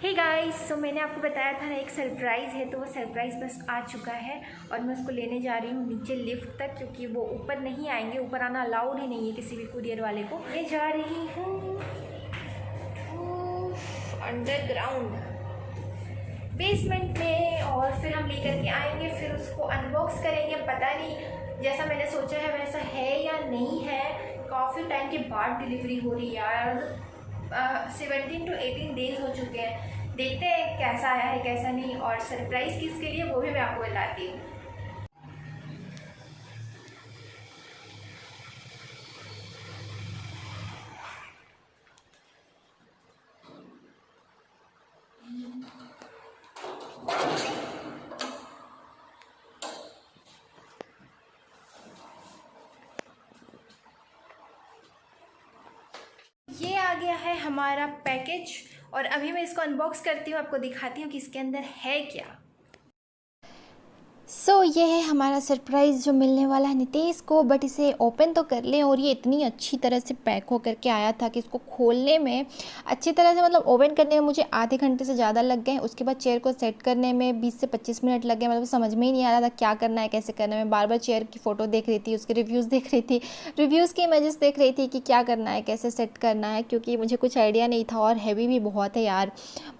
Hey guys, सो मैंने आपको बताया था ना एक सरप्राइज़ है, तो वो सरप्राइज़ बस आ चुका है और मैं उसको लेने जा रही हूँ नीचे लिफ्ट तक, क्योंकि वो ऊपर नहीं आएंगे। ऊपर आना अलाउड ही नहीं है किसी भी कुरियर वाले को। मैं जा रही हूँ अंडरग्राउंड बेसमेंट में और फिर हम लेकर के आएंगे, फिर उसको अनबॉक्स करेंगे। पता नहीं जैसा मैंने सोचा है वैसा है या नहीं है। काफ़ी टाइम के बाद डिलीवरी हो रही है यार। 17 to 18 डेज हो चुके हैं। देखते हैं कैसा आया है कैसा नहीं, और सरप्राइज़ किसके लिए वो भी मैं आपको बताती हूँ। ये आ गया है हमारा पैकेज और अभी मैं इसको अनबॉक्स करती हूँ, आपको दिखाती हूँ कि इसके अंदर है क्या। ये है हमारा सरप्राइज़ जो मिलने वाला है नितेश को। बट इसे ओपन तो कर लें। और ये इतनी अच्छी तरह से पैक हो करके आया था कि इसको खोलने में अच्छी तरह से, मतलब ओपन करने में मुझे आधे घंटे से ज़्यादा लग गए। उसके बाद चेयर को सेट करने में 20 से 25 मिनट लग गए। मतलब समझ में ही नहीं आ रहा था क्या करना है कैसे करना है। मैं बार बार चेयर की फ़ोटो देख रही थी, उसके रिव्यूज़ देख रही थी, रिव्यूज़ की इमेजेस देख रही थी कि क्या करना है कैसे सेट करना है, क्योंकि मुझे कुछ आइडिया नहीं था। और हैवी भी बहुत है यार,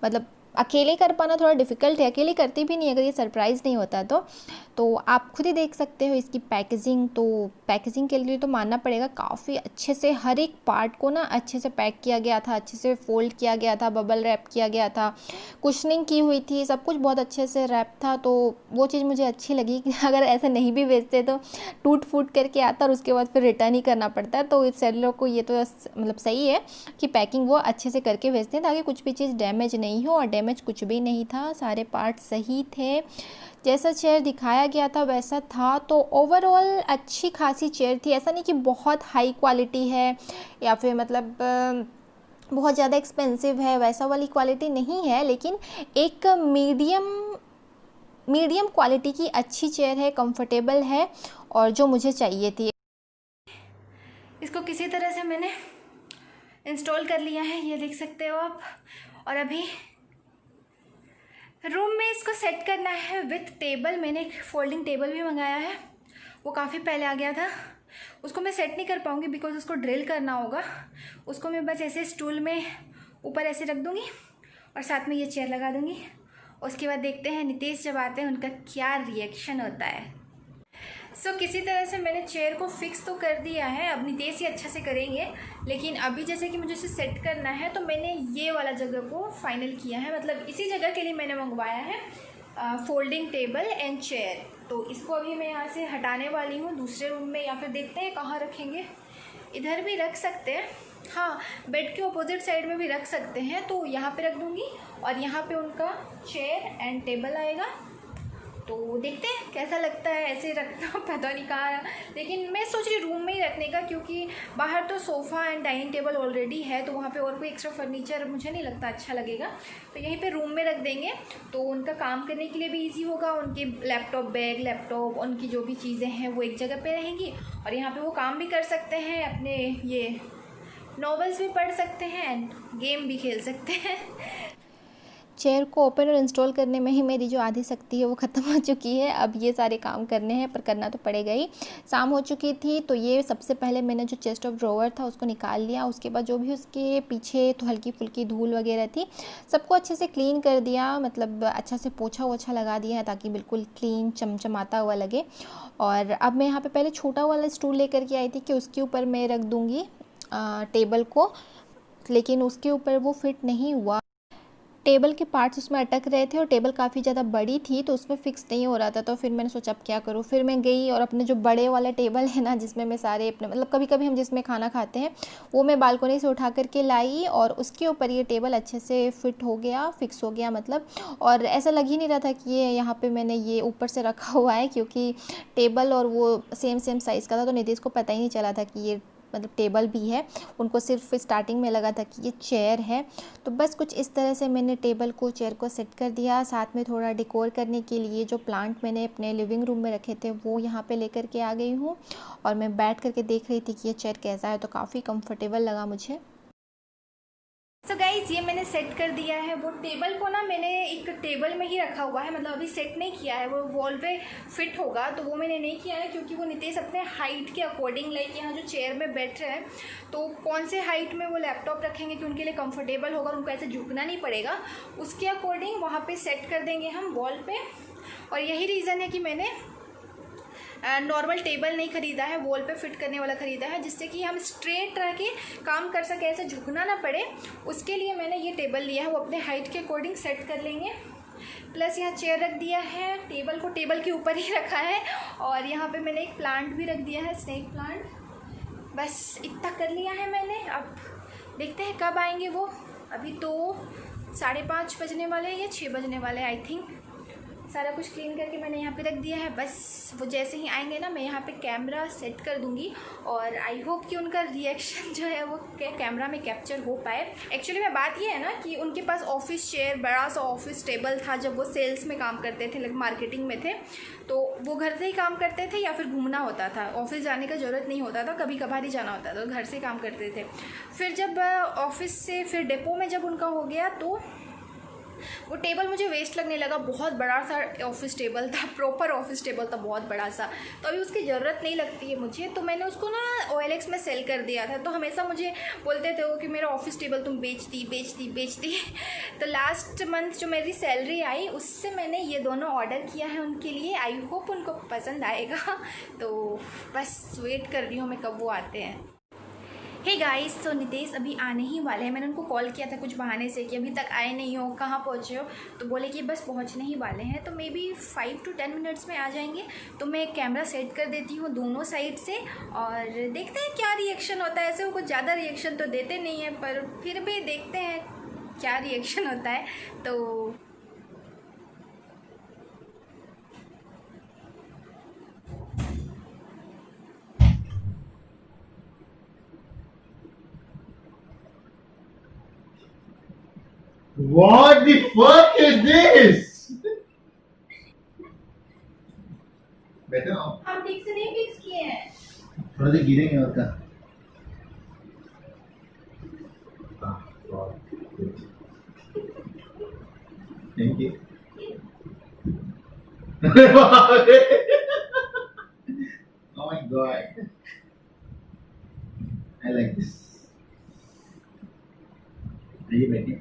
मतलब अकेले कर पाना थोड़ा डिफ़िकल्ट है। अकेले करती भी नहीं अगर ये सरप्राइज़ नहीं होता तो आप खुद ही देख सकते हो इसकी पैकेजिंग। तो पैकेजिंग के लिए तो मानना पड़ेगा, काफ़ी अच्छे से हर एक पार्ट को ना अच्छे से पैक किया गया था, अच्छे से फोल्ड किया गया था, बबल रैप किया गया था, कुशनिंग की हुई थी, सब कुछ बहुत अच्छे से रैप था। तो वो चीज़ मुझे अच्छी लगी कि अगर ऐसे नहीं भी बेचते तो टूट फूट करके आता और उसके बाद फिर रिटर्न ही करना पड़ता है। तो इस सेलर को ये तो मतलब सही है कि पैकिंग वो अच्छे से करके भेजते हैं ताकि कुछ भी चीज़ डैमेज नहीं हो। और डैमेज कुछ भी नहीं था, सारे पार्ट सही थे, जैसा चेयर दिखाया गया था वैसा था। तो ओवरऑल अच्छी खासी चेयर थी। ऐसा नहीं कि बहुत हाई क्वालिटी है या फिर मतलब बहुत ज़्यादा एक्सपेंसिव है, वैसा वाली क्वालिटी नहीं है, लेकिन एक मीडियम क्वालिटी की अच्छी चेयर है, कंफर्टेबल है और जो मुझे चाहिए थी। इसको किसी तरह से मैंने इंस्टॉल कर लिया है, ये देख सकते हो आप। और अभी रूम में इसको सेट करना है विथ टेबल। मैंने एक फोल्डिंग टेबल भी मंगाया है, वो काफ़ी पहले आ गया था। उसको मैं सेट नहीं कर पाऊँगी बिकॉज उसको ड्रिल करना होगा। उसको मैं बस ऐसे स्टूल में ऊपर ऐसे रख दूँगी और साथ में ये चेयर लगा दूँगी। उसके बाद देखते हैं नितेश जब आते हैं उनका क्या रिएक्शन होता है। किसी तरह से मैंने चेयर को फिक्स तो कर दिया है, अब नितेश ही अच्छा से करेंगे। लेकिन अभी जैसे कि मुझे इसे सेट करना है तो मैंने ये वाला जगह को फाइनल किया है, मतलब इसी जगह के लिए मैंने मंगवाया है फोल्डिंग टेबल एंड चेयर। तो इसको अभी मैं यहाँ से हटाने वाली हूँ दूसरे रूम में, या फिर देखते हैं कहाँ रखेंगे। इधर भी रख सकते हैं, हाँ बेड के अपोजिट साइड में भी रख सकते हैं। तो यहाँ पे रख दूँगी और यहाँ पे उनका चेयर एंड टेबल आएगा। तो देखते हैं कैसा लगता है ऐसे रखना, पता नहीं कहाँ। लेकिन मैं सोच रही रूम में ही रखने का, क्योंकि बाहर तो sofa and dining table already है, तो वहाँ पे और कोई एक्स्ट्रा फर्नीचर मुझे नहीं लगता अच्छा लगेगा। तो यहीं पे रूम में रख देंगे तो उनका काम करने के लिए भी इजी होगा। उनकी लैपटॉप बैग, लैपटॉप, उनकी जो भी चीज़ें हैं वो एक जगह पे रहेंगी और यहाँ पे वो काम भी कर सकते हैं, अपने ये नॉवेल्स भी पढ़ सकते हैं एंड गेम भी खेल सकते हैं। चेयर को ओपन और इंस्टॉल करने में ही मेरी जो आधी शक्ति है वो ख़त्म हो चुकी है। अब ये सारे काम करने हैं, पर करना तो पड़ेगा ही। शाम हो चुकी थी तो ये सबसे पहले मैंने जो चेस्ट ऑफ ड्रॉवर था उसको निकाल लिया। उसके बाद जो भी उसके पीछे तो हल्की फुल्की धूल वगैरह थी सबको अच्छे से क्लीन कर दिया, मतलब अच्छा से पोछा वोछा लगा दिया है ताकि बिल्कुल क्लीन चमचमाता हुआ लगे। और अब मैं यहाँ पर पहले छोटा वाला स्टूल लेकर के आई थी कि उसके ऊपर मैं रख दूँगी टेबल को, लेकिन उसके ऊपर वो फिट नहीं हुआ। टेबल के पार्ट्स उसमें अटक रहे थे और टेबल काफ़ी ज़्यादा बड़ी थी तो उसमें फ़िक्स नहीं हो रहा था। तो फिर मैंने सोचा अब क्या करूँ। फिर मैं गई और अपने जो बड़े वाला टेबल है ना, जिसमें मैं सारे अपने, मतलब कभी कभी हम जिसमें खाना खाते हैं, वो मैं बालकनी से उठा करके लाई और उसके ऊपर ये टेबल अच्छे से फिट हो गया, फिक्स हो गया मतलब। और ऐसा लग ही नहीं रहा था कि ये यहाँ पर मैंने ये ऊपर से रखा हुआ है, क्योंकि टेबल और वो सेम साइज़ का था। तो नितेश को पता ही नहीं चला था कि ये मतलब टेबल भी है, उनको सिर्फ स्टार्टिंग में लगा था कि ये चेयर है। तो बस कुछ इस तरह से मैंने टेबल को, चेयर को सेट कर दिया। साथ में थोड़ा डेकोर करने के लिए जो प्लांट मैंने अपने लिविंग रूम में रखे थे वो यहाँ पे लेकर के आ गई हूँ और मैं बैठ करके देख रही थी कि ये चेयर कैसा है। तो काफ़ी कंफर्टेबल लगा मुझे। सो गाइज ये मैंने सेट कर दिया है। वो टेबल को ना मैंने एक टेबल में ही रखा हुआ है, मतलब अभी सेट नहीं किया है, वो वॉल पे फिट होगा तो वो मैंने नहीं किया है, क्योंकि वो नितेश अपने हाइट के अकॉर्डिंग लाइक यहाँ जो चेयर में बैठ रहे हैं तो कौन से हाइट में वो लैपटॉप रखेंगे कि उनके लिए कंफर्टेबल होगा, उनको ऐसे झुकना नहीं पड़ेगा, उसके अकॉर्डिंग वहाँ पर सेट कर देंगे हम वॉल पर। और यही रीज़न है कि मैंने नॉर्मल टेबल नहीं ख़रीदा है, वॉल पे फिट करने वाला ख़रीदा है, जिससे कि हम स्ट्रेट रह के काम कर सकें, ऐसे झुकना ना पड़े। उसके लिए मैंने ये टेबल लिया है, वो अपने हाइट के अकॉर्डिंग सेट कर लेंगे। प्लस यहाँ चेयर रख दिया है, टेबल को टेबल के ऊपर ही रखा है, और यहाँ पे मैंने एक प्लांट भी रख दिया है, स्नेक प्लांट। बस इतना कर लिया है मैंने। अब देखते हैं कब आएंगे वो। अभी तो 5:30 बजने वाले हैं या 6 बजने वाले हैं आई थिंक। सारा कुछ क्लीन करके मैंने यहाँ पे रख दिया है। बस वो जैसे ही आएंगे ना, मैं यहाँ पे कैमरा सेट कर दूँगी, और आई होप कि उनका रिएक्शन जो है वो कैमरा में कैप्चर हो पाए। एक्चुअली में बात ये है ना कि उनके पास ऑफिस चेयर, बड़ा सा ऑफिस टेबल था जब वो सेल्स में काम करते थे, लाइक मार्केटिंग में थे, तो वो घर से ही काम करते थे या फिर घूमना होता था, ऑफिस जाने का ज़रूरत नहीं होता था, कभी कभार ही जाना होता था, घर से काम करते थे। फिर जब ऑफिस से फिर डिपो में जब उनका हो गया तो वो टेबल मुझे वेस्ट लगने लगा। बहुत बड़ा सा ऑफिस टेबल था, प्रॉपर ऑफिस टेबल था, बहुत बड़ा सा, तो अभी उसकी ज़रूरत नहीं लगती है मुझे, तो मैंने उसको ना OLX में सेल कर दिया था। तो हमेशा मुझे बोलते थे वो कि मेरा ऑफिस टेबल तुम बेचती। तो लास्ट मंथ जो मेरी सैलरी आई उससे मैंने ये दोनों ऑर्डर किया है उनके लिए। आई होप उनको पसंद आएगा, तो बस वेट कर रही हूँ मैं कब वो आते हैं। हे गाइस, तो नितेश अभी आने ही वाले हैं। मैंने उनको कॉल किया था कुछ बहाने से कि अभी तक आए नहीं हो, कहाँ पहुँचे हो, तो बोले कि बस पहुँचने ही वाले हैं, तो मे बी 5 to 10 मिनट्स में आ जाएंगे। तो मैं कैमरा सेट कर देती हूँ दोनों साइड से, और देखते हैं क्या रिएक्शन होता है। ऐसे वो कुछ ज़्यादा रिएक्शन तो देते नहीं हैं, पर फिर भी देखते हैं क्या रिएक्शन होता है। तो What the fuck is this? बैठो। हम ठीक से नहीं फिक्स किए हैं। थोड़ा सा गिरेंगे और क्या? Thank you. Oh my god, I like this. आइए बैठिए।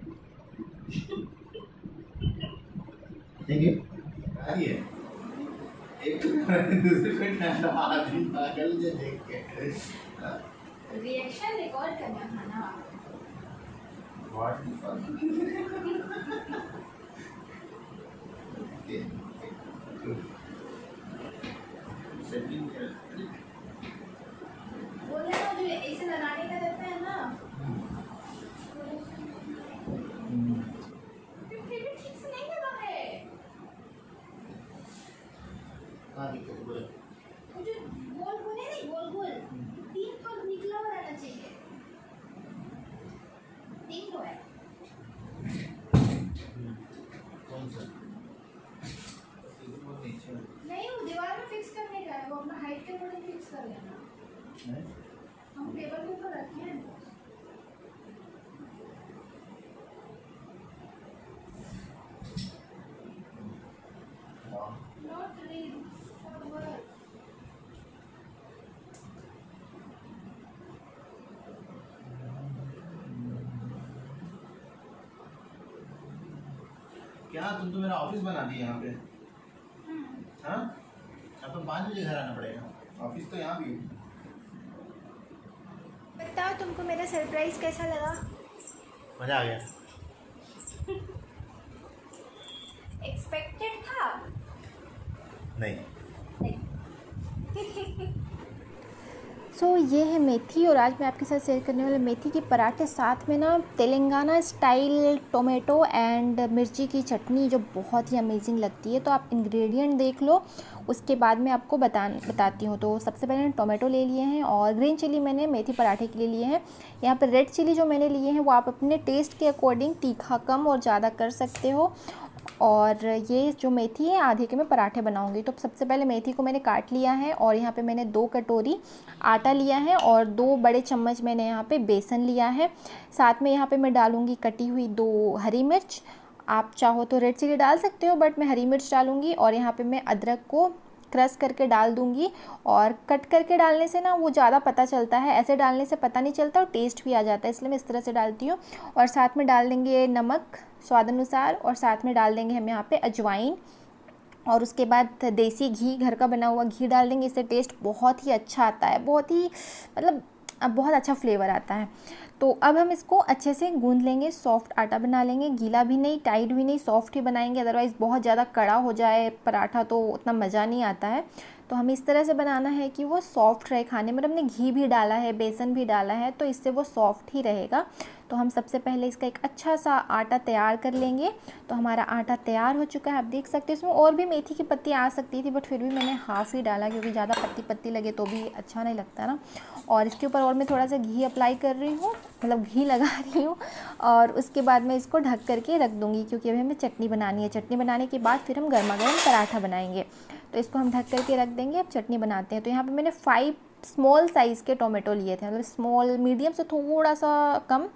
ठीक है। आइए। एक दूसरे को ठंडा आदमी पागल जे देख के। रिएक्शन रिकॉर्ड करना था ना। What the fuck? Okay. Setting बोले ना जो ऐसे लगाने का रहता है ना, फिर भी ठीक से नहीं लगा है। कहाँ दिक्कत है बोले? मुझे गोल गोल है नहीं, गोल गोल 3 तो निकला हुआ रहना चाहिए। 3 तो है। कौन सा? नहीं, वो दीवार में फिक्स करने का है, वो अपना हाइट के अकॉर्डिंग फिक्स कर लेना। हम टेबल के ऊपर रखे हैं। Not read forward. क्या तुम तो मेरा ऑफिस बना दिया यहाँ पे? हाँ? अब तो 5 बजे घर आना पड़ेगा। ऑफिस तो यहाँ भी है। बताओ तुमको मेरा सरप्राइज कैसा लगा? मजा आ गया। एक्सपेक्टेड था? नहीं। सो ये है मेथी, और आज मैं आपके साथ शेयर करने वाले मेथी के पराठे, साथ में ना तेलंगाना स्टाइल टोमेटो एंड मिर्ची की चटनी जो बहुत ही अमेजिंग लगती है। तो आप इंग्रेडिएंट देख लो, उसके बाद मैं आपको बताती हूँ। तो सबसे पहले मैंने टोमेटो ले लिए हैं, और ग्रीन चिली मैंने मेथी पराठे के लिए लिए हैं। यहाँ पर रेड चिली जो मैंने लिए हैं वो आप अपने टेस्ट के अकॉर्डिंग तीखा कम और ज़्यादा कर सकते हो। और ये जो मेथी है आधे के मैं पराठे बनाऊंगी। तो सबसे पहले मेथी को मैंने काट लिया है और यहाँ पे मैंने 2 कटोरी आटा लिया है और 2 बड़े चम्मच मैंने यहाँ पे बेसन लिया है। साथ में यहाँ पे मैं डालूँगी कटी हुई 2 हरी मिर्च, आप चाहो तो रेड चिली डाल सकते हो बट मैं हरी मिर्च डालूँगी। और यहाँ पे मैं अदरक को क्रश करके डाल दूँगी और कट करके डालने से ना वो ज़्यादा पता चलता है, ऐसे डालने से पता नहीं चलता और टेस्ट भी आ जाता है, इसलिए मैं इस तरह से डालती हूँ। और साथ में डाल देंगे नमक स्वाद अनुसार और साथ में डाल देंगे हम यहाँ पे अजवाइन और उसके बाद देसी घी, घर का बना हुआ घी डाल देंगे। इससे टेस्ट बहुत ही अच्छा आता है, बहुत ही मतलब बहुत अच्छा फ्लेवर आता है। तो अब हम इसको अच्छे से गूंद लेंगे, सॉफ्ट आटा बना लेंगे, गीला भी नहीं टाइट भी नहीं, सॉफ्ट ही बनाएंगे, अदरवाइज़ बहुत ज़्यादा कड़ा हो जाए पराठा तो उतना मज़ा नहीं आता है। तो हमें इस तरह से बनाना है कि वो सॉफ्ट रहे खाने में। हमने घी भी डाला है, बेसन भी डाला है, तो इससे वो सॉफ्ट ही रहेगा। तो हम सबसे पहले इसका एक अच्छा सा आटा तैयार कर लेंगे। तो हमारा आटा तैयार हो चुका है, आप देख सकते हो। इसमें और भी मेथी की पत्ती आ सकती थी बट फिर भी मैंने हाफ़ ही डाला क्योंकि ज़्यादा पत्ती पत्ती लगे तो भी अच्छा नहीं लगता ना। और इसके ऊपर और मैं थोड़ा सा घी अप्लाई कर रही हूँ, मतलब घी लगा रही हूँ। और उसके बाद मैं इसको ढक करके रख दूँगी क्योंकि अभी हमें चटनी बनानी है। चटनी बनाने के बाद फिर हम गर्मा गर्म पराठा बनाएंगे। तो इसको हम ढक करके रख देंगे। अब चटनी बनाते हैं। तो यहाँ पे मैंने 5 स्मॉल साइज़ के टोमेटो लिए थे, मतलब स्मॉल मीडियम से थोड़ा सा कम।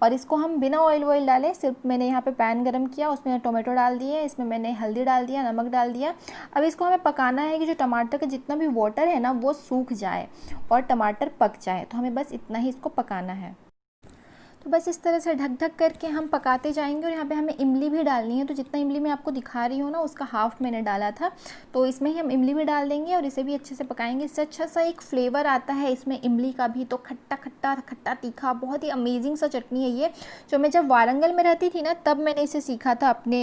और इसको हम बिना ऑयल डालें, सिर्फ मैंने यहाँ पे पैन गरम किया, उसमें टोमेटो डाल दिए, इसमें मैंने हल्दी डाल दिया, नमक डाल दिया। अब इसको हमें पकाना है कि जो टमाटर का जितना भी वाटर है ना वो सूख जाए और टमाटर पक जाए। तो हमें बस इतना ही इसको पकाना है। तो बस इस तरह से ढक ढक करके हम पकाते जाएंगे। और यहाँ पे हमें इमली भी डालनी है। तो जितना इमली मैं आपको दिखा रही हूँ ना उसका हाफ़ मैंने डाला था, तो इसमें ही हम इमली भी डाल देंगे और इसे भी अच्छे से पकाएंगे। इससे अच्छा सा एक फ्लेवर आता है इसमें इमली का भी। तो खट्टा खट्टा खट्टा तीखा बहुत ही अमेजिंग सा चटनी है ये, जो मैं जब वारंगल में रहती थी ना तब मैंने इसे सीखा था अपने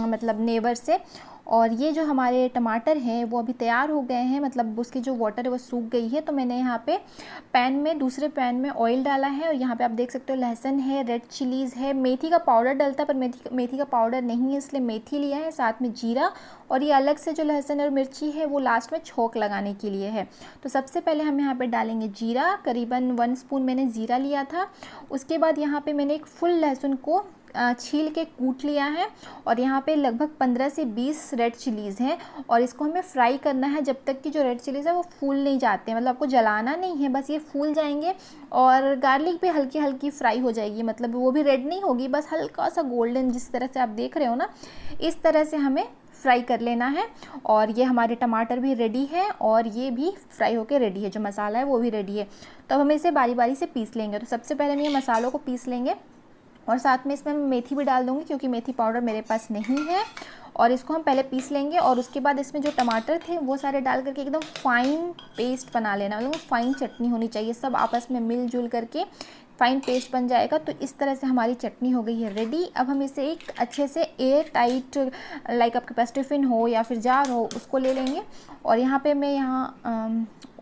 मतलब नेबर से। और ये जो हमारे टमाटर हैं वो अभी तैयार हो गए हैं, मतलब उसकी जो वाटर है वो सूख गई है। तो मैंने यहाँ पे पैन में, दूसरे पैन में ऑयल डाला है और यहाँ पे आप देख सकते हो लहसुन है, रेड चिलीज़ है, मेथी का पाउडर डलता है पर मेथी का पाउडर नहीं है इसलिए मेथी लिया है, साथ में जीरा। और ये अलग से जो लहसुन और मिर्ची है वो लास्ट में छोंक लगाने के लिए है। तो सबसे पहले हम यहाँ पे डालेंगे जीरा, करीबन 1 स्पून मैंने जीरा लिया था। उसके बाद यहाँ पे मैंने एक फुल लहसुन को छील के कूट लिया है और यहाँ पे लगभग 15 से 20 रेड चिलीज़ हैं। और इसको हमें फ्राई करना है जब तक कि जो रेड चिलीज़ है वो फूल नहीं जाते हैं, मतलब आपको जलाना नहीं है, बस ये फूल जाएंगे। और गार्लिक भी हल्की हल्की फ्राई हो जाएगी, मतलब वो भी रेड नहीं होगी, बस हल्का सा गोल्डन, जिस तरह से आप देख रहे हो ना इस तरह से हमें फ्राई कर लेना है। और ये हमारे टमाटर भी रेडी है और ये भी फ्राई होके रेडी है, जो मसाला है वो भी रेडी है। तो अब हम इसे बारी बारी से पीस लेंगे। तो सबसे पहले हम ये मसालों को पीस लेंगे और साथ में इसमें मैं मेथी भी डाल दूँगी क्योंकि मेथी पाउडर मेरे पास नहीं है। और इसको हम पहले पीस लेंगे और उसके बाद इसमें जो टमाटर थे वो सारे डाल करके एकदम फाइन पेस्ट बना लेना, मतलब फाइन चटनी होनी चाहिए, सब आपस में मिलजुल करके फाइन पेस्ट बन जाएगा। तो इस तरह से हमारी चटनी हो गई है रेडी। अब हम इसे एक अच्छे से एयर टाइट, लाइक आपके पास टिफ़िन हो या फिर जार हो, उसको ले लेंगे। और यहाँ पे मैं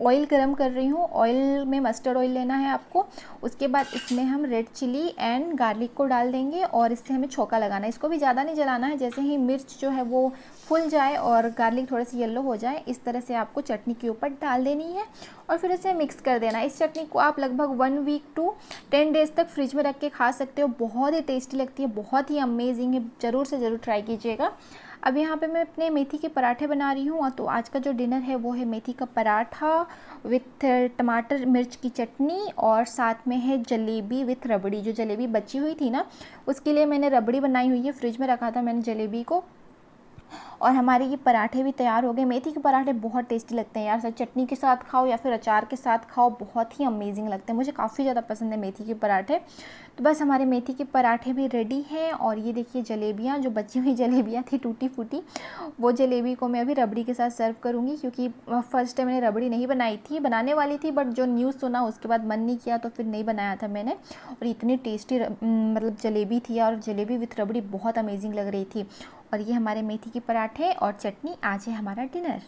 ऑयल गरम कर रही हूँ। ऑयल में मस्टर्ड ऑयल लेना है आपको। उसके बाद इसमें हम रेड चिली एंड गार्लिक को डाल देंगे और इससे हमें छोंका लगाना है। इसको भी ज़्यादा नहीं जलाना है, जैसे ही मिर्च जो है वो फुल जाए और गार्लिक थोड़ा सी येलो हो जाए इस तरह से आपको चटनी के ऊपर डाल देनी है और फिर इसे मिक्स कर देना है। इस चटनी को आप लगभग 1 वीक टू 10 डेज़ तक फ्रिज में रख के खा सकते हो, बहुत ही टेस्टी लगती है, बहुत ही अमेजिंग है, ज़रूर से ज़रूर ट्राई कीजिएगा। अब यहाँ पे मैं अपने मेथी के पराठे बना रही हूँ। तो आज का जो डिनर है वो है मेथी का पराठा विथ टमाटर मिर्च की चटनी और साथ में है जलेबी विथ रबड़ी। जो जलेबी बची हुई थी ना उसके लिए मैंने रबड़ी बनाई हुई है, फ्रिज में रखा था मैंने जलेबी को। और हमारे ये पराठे भी तैयार हो गए। मेथी के पराठे बहुत टेस्टी लगते हैं यार, सर चटनी के साथ खाओ या फिर अचार के साथ खाओ, बहुत ही अमेजिंग लगते हैं। मुझे काफ़ी ज़्यादा पसंद है मेथी के पराठे। तो बस हमारे मेथी के पराठे भी रेडी हैं। और ये देखिए जलेबियाँ, जो बची हुई जलेबियाँ थी टूटी फूटी, वो जलेबी को मैं अभी रबड़ी के साथ सर्व करूँगी क्योंकि फर्स्ट टाइम मैंने रबड़ी नहीं बनाई थी, बनाने वाली थी बट जो न्यूज़ सुना उसके बाद मन नहीं किया तो फिर नहीं बनाया था मैंने। और इतनी टेस्टी मतलब जलेबी थी और जलेबी विथ रबड़ी बहुत अमेजिंग लग रही थी। और ये हमारे मेथी के पराठे और चटनी आज है हमारा डिनर।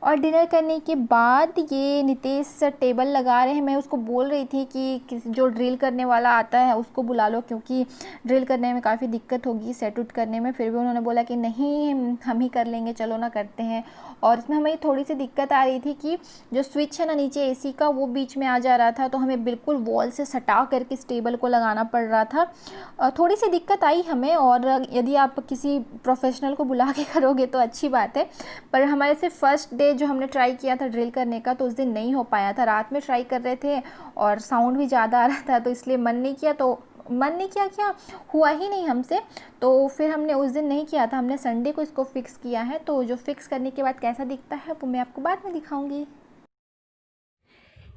और डिनर करने के बाद ये नितेश टेबल लगा रहे हैं। मैं उसको बोल रही थी कि जो ड्रिल करने वाला आता है उसको बुला लो, क्योंकि ड्रिल करने में काफ़ी दिक्कत होगी सेट उट करने में। फिर भी उन्होंने बोला कि नहीं हम ही कर लेंगे, चलो ना करते हैं। और इसमें हमें थोड़ी सी दिक्कत आ रही थी कि जो स्विच है ना नीचे एसी का, वो बीच में आ जा रहा था, तो हमें बिल्कुल वॉल से सटा करके इस टेबल को लगाना पड़ रहा था। थोड़ी सी दिक्कत आई हमें, और यदि आप किसी प्रोफेशनल को बुला के करोगे तो अच्छी बात है। पर हमारे से फर्स्ट डे जो हमने ट्राई किया था ड्रिल करने का, तो उस दिन नहीं हो पाया था। रात में ट्राई कर रहे थे और साउंड भी ज़्यादा आ रहा था, तो इसलिए मन नहीं किया, क्या हुआ ही नहीं हमसे। तो फिर हमने उस दिन नहीं किया था, हमने संडे को इसको फिक्स किया है। तो जो फिक्स करने के बाद कैसा दिखता है वो मैं आपको बाद में दिखाऊंगी।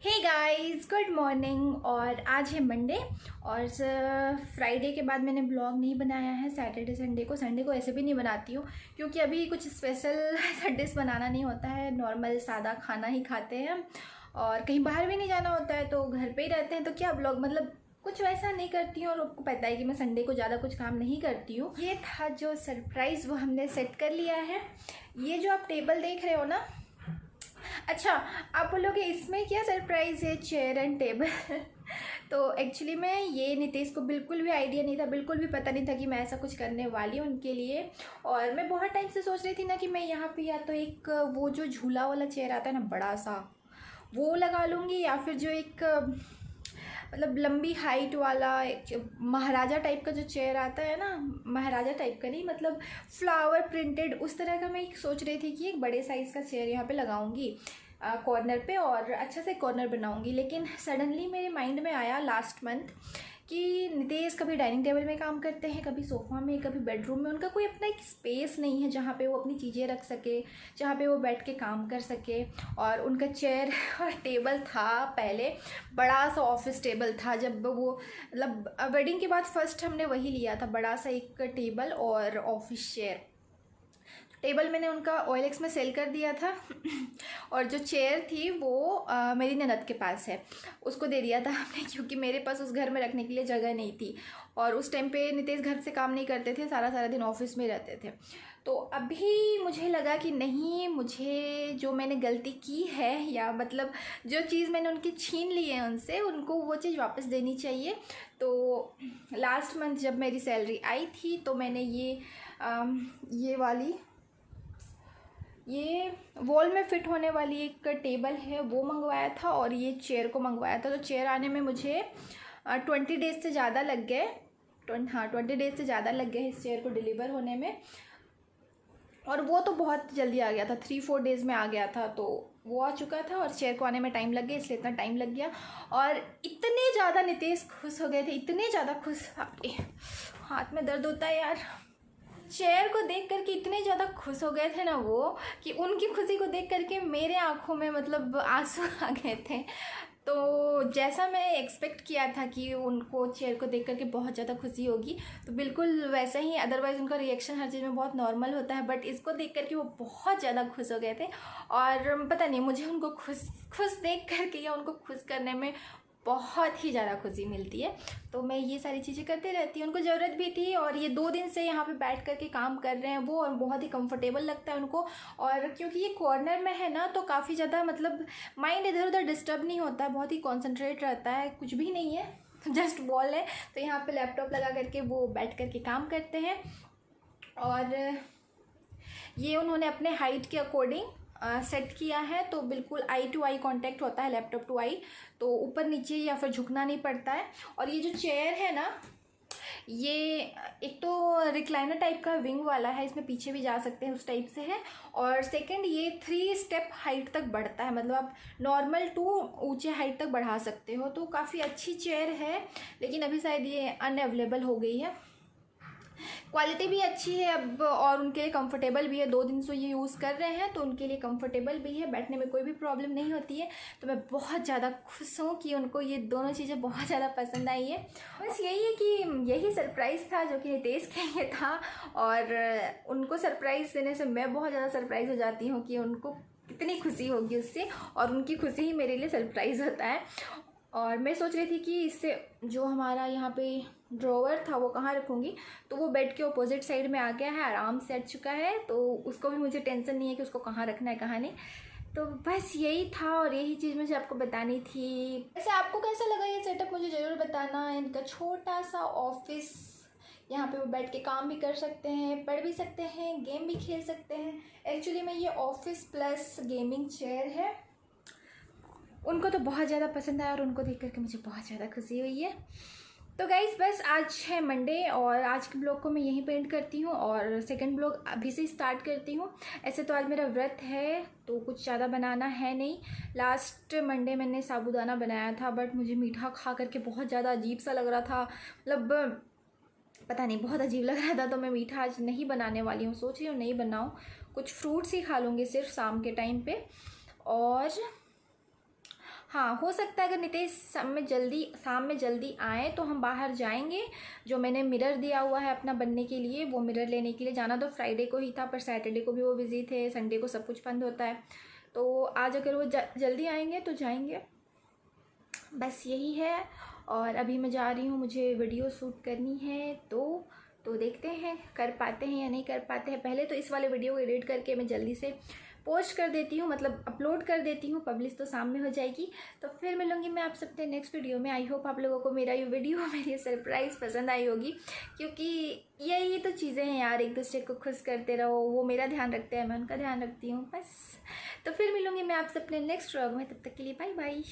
Hey guys, good morning. और आज है मंडे, और फ्राइडे के बाद मैंने ब्लॉग नहीं बनाया है। सैटरडे संडे को ऐसे भी नहीं बनाती हूँ, क्योंकि अभी कुछ स्पेशल डिश बनाना नहीं होता है, नॉर्मल सादा खाना ही खाते हैं हम। और कहीं बाहर भी नहीं जाना होता है, तो घर पे ही रहते हैं, तो क्या ब्लॉग मतलब कुछ वैसा नहीं करती हूँ। और आपको पता है कि मैं संडे को ज़्यादा कुछ काम नहीं करती हूँ। ये था जो सरप्राइज़, वो हमने सेट कर लिया है। ये जो आप टेबल देख रहे हो ना, अच्छा आप बोलोगे इसमें क्या सरप्राइज़ है, चेयर एंड टेबल तो एक्चुअली में ये नितेश को बिल्कुल भी आइडिया नहीं था, बिल्कुल भी पता नहीं था कि मैं ऐसा कुछ करने वाली हूँ उनके लिए। और मैं बहुत टाइम से सोच रही थी ना कि मैं यहाँ पे या तो एक वो जो झूला वाला चेयर आता है ना बड़ा सा, वो लगा लूँगी, या फिर जो एक मतलब लंबी हाइट वाला एक महाराजा टाइप का जो चेयर आता है ना, महाराजा टाइप का नहीं, मतलब फ्लावर प्रिंटेड उस तरह का मैं सोच रही थी कि एक बड़े साइज़ का चेयर यहाँ पे लगाऊंगी कॉर्नर पे, और अच्छा से कॉर्नर बनाऊंगी। लेकिन सडनली मेरे माइंड में आया लास्ट मंथ कि नितेश कभी डाइनिंग टेबल में काम करते हैं, कभी सोफ़ा में, कभी बेडरूम में। उनका कोई अपना एक स्पेस नहीं है जहाँ पे वो अपनी चीज़ें रख सके, जहाँ पे वो बैठ के काम कर सके। और उनका चेयर और टेबल था पहले, बड़ा सा ऑफिस टेबल था। जब वो मतलब वेडिंग के बाद फर्स्ट हमने वही लिया था, बड़ा सा एक टेबल और ऑफिस चेयर। टेबल मैंने उनका OLX में सेल कर दिया था और जो चेयर थी वो मेरी ननद के पास है, उसको दे दिया था हमने, क्योंकि मेरे पास उस घर में रखने के लिए जगह नहीं थी। और उस टाइम पे नितेश घर से काम नहीं करते थे, सारा दिन ऑफिस में रहते थे। तो अभी मुझे लगा कि नहीं, मुझे जो मैंने गलती की है, या मतलब जो चीज़ मैंने उनकी छीन ली है उनसे, उनको वो चीज़ वापस देनी चाहिए। तो लास्ट मंथ जब मेरी सैलरी आई थी, तो मैंने ये वाली, ये वॉल में फिट होने वाली एक टेबल है वो मंगवाया था, और ये चेयर को मंगवाया था। तो चेयर आने में मुझे 20 डेज़ से ज़्यादा लग गए। 20 डेज़ से ज़्यादा लग गए इस चेयर को डिलीवर होने में। और वो तो बहुत जल्दी आ गया था, 3-4 डेज़ में आ गया था। तो वो आ चुका था, और चेयर को आने में टाइम लग गया, इसलिए इतना टाइम लग गया। और इतने ज़्यादा नितेश खुश हो गए थे, इतने ज़्यादा खुश, हाथ में दर्द होता है यार। चेयर को देख करके इतने ज़्यादा खुश हो गए थे ना वो, कि उनकी खुशी को देख करके मेरे आँखों में मतलब आंसू आ गए थे। तो जैसा मैं एक्सपेक्ट किया था कि उनको चेयर को देख करके बहुत ज़्यादा खुशी होगी, तो बिल्कुल वैसा ही। अदरवाइज़ उनका रिएक्शन हर चीज़ में बहुत नॉर्मल होता है, बट इसको देख करके वो बहुत ज़्यादा खुश हो गए थे। और पता नहीं, मुझे उनको खुश देख करके या उनको खुश करने में बहुत ही ज़्यादा खुशी मिलती है। तो मैं ये सारी चीज़ें करते रहती हूँ, उनको ज़रूरत भी थी। और ये 2 दिन से यहाँ पे बैठ करके काम कर रहे हैं वो, और बहुत ही कंफर्टेबल लगता है उनको। और क्योंकि ये कॉर्नर में है ना, तो काफ़ी ज़्यादा मतलब माइंड इधर उधर डिस्टर्ब नहीं होता है, बहुत ही कॉन्सेंट्रेट रहता है। कुछ भी नहीं है, जस्ट वॉल है, तो यहाँ पर लैपटॉप लगा करके वो बैठ करके काम करते हैं। और ये उन्होंने अपने हाइट के अकॉर्डिंग सेट किया है, तो बिल्कुल आई टू आई कांटेक्ट होता है, लैपटॉप टू आई, तो ऊपर नीचे या फिर झुकना नहीं पड़ता है। और ये जो चेयर है ना, ये एक तो रिक्लाइनर टाइप का विंग वाला है, इसमें पीछे भी जा सकते हैं, उस टाइप से है। और सेकंड, ये 3 स्टेप हाइट तक बढ़ता है, मतलब आप नॉर्मल टू ऊंचे हाइट तक बढ़ा सकते हो। तो काफ़ी अच्छी चेयर है, लेकिन अभी शायद ये अनअवेलेबल हो गई है। क्वालिटी भी अच्छी है अब, और उनके लिए कंफर्टेबल भी है। 2 दिन से ये यूज़ कर रहे हैं, तो उनके लिए कंफर्टेबल भी है, बैठने में कोई भी प्रॉब्लम नहीं होती है। तो मैं बहुत ज़्यादा खुश हूँ कि उनको ये दोनों चीज़ें बहुत ज़्यादा पसंद आई है। बस यही है कि यही सरप्राइज़ था जो कि नितेश के लिए था, और उनको सरप्राइज़ देने से मैं बहुत ज़्यादा सरप्राइज़ हो जाती हूँ कि उनको कितनी खुशी होगी उससे, और उनकी खुशी ही मेरे लिए सरप्राइज़ होता है। और मैं सोच रही थी कि इससे जो हमारा यहाँ पे ड्रॉवर था वो कहाँ रखूँगी, तो वो बेड के अपोजिट साइड में आ गया है, आराम से हट चुका है। तो उसको भी मुझे टेंशन नहीं है कि उसको कहाँ रखना है कहाँ नहीं। तो बस यही था और यही चीज़ मुझे आपको बतानी थी। वैसे आपको कैसा लगा ये सेटअप मुझे ज़रूर बताना। इनका छोटा सा ऑफिस, यहाँ पे वो बैठ के काम भी कर सकते हैं, पढ़ भी सकते हैं, गेम भी खेल सकते हैं। एक्चुअली में ये ऑफिस प्लस गेमिंग चेयर है। उनको तो बहुत ज़्यादा पसंद आया और उनको देख करके मुझे बहुत ज़्यादा खुशी हुई है। तो गाइज़ बस आज है मंडे और आज के ब्लॉग को मैं यहीं पे एंड करती हूँ और सेकंड ब्लॉग अभी से स्टार्ट करती हूँ। ऐसे तो आज मेरा व्रत है तो कुछ ज़्यादा बनाना है नहीं। लास्ट मंडे मैंने साबूदाना बनाया था बट मुझे मीठा खा करके बहुत ज़्यादा अजीब सा लग रहा था, मतलब पता नहीं बहुत अजीब लग रहा था, तो मैं मीठा आज नहीं बनाने वाली हूँ। सोच रही हूँ नहीं बनाऊँ, कुछ फ्रूट्स ही खा लूँगी सिर्फ शाम के टाइम पे। और हाँ, हो सकता है अगर नितेश शाम में जल्दी आए तो हम बाहर जाएंगे। जो मैंने मिरर दिया हुआ है अपना बनने के लिए, वो मिरर लेने के लिए जाना तो फ्राइडे को ही था, पर सैटरडे को भी वो बिज़ी थे, संडे को सब कुछ बंद होता है। तो आज अगर वो जल्दी आएंगे तो जाएंगे, बस यही है। और अभी मैं जा रही हूँ, मुझे वीडियो शूट करनी है तो देखते हैं कर पाते हैं या नहीं कर पाते हैं। पहले तो इस वाले वीडियो को एडिट करके मैं जल्दी से पोस्ट कर देती हूँ, मतलब अपलोड कर देती हूँ, पब्लिश तो सामने हो जाएगी। तो फिर मिलूँगी मैं आप सबसे नेक्स्ट वीडियो में। आई होप आप लोगों को मेरा ये वीडियो मेरी सरप्राइज़ पसंद आई होगी, क्योंकि यही तो चीज़ें हैं यार, एक दूसरे को खुश करते रहो। वो मेरा ध्यान रखते हैं, मैं उनका ध्यान रखती हूँ, बस। तो फिर मिलूँगी मैं आपसे अपने नेक्स्ट व्लॉग में, तब तक के लिए बाय बाय।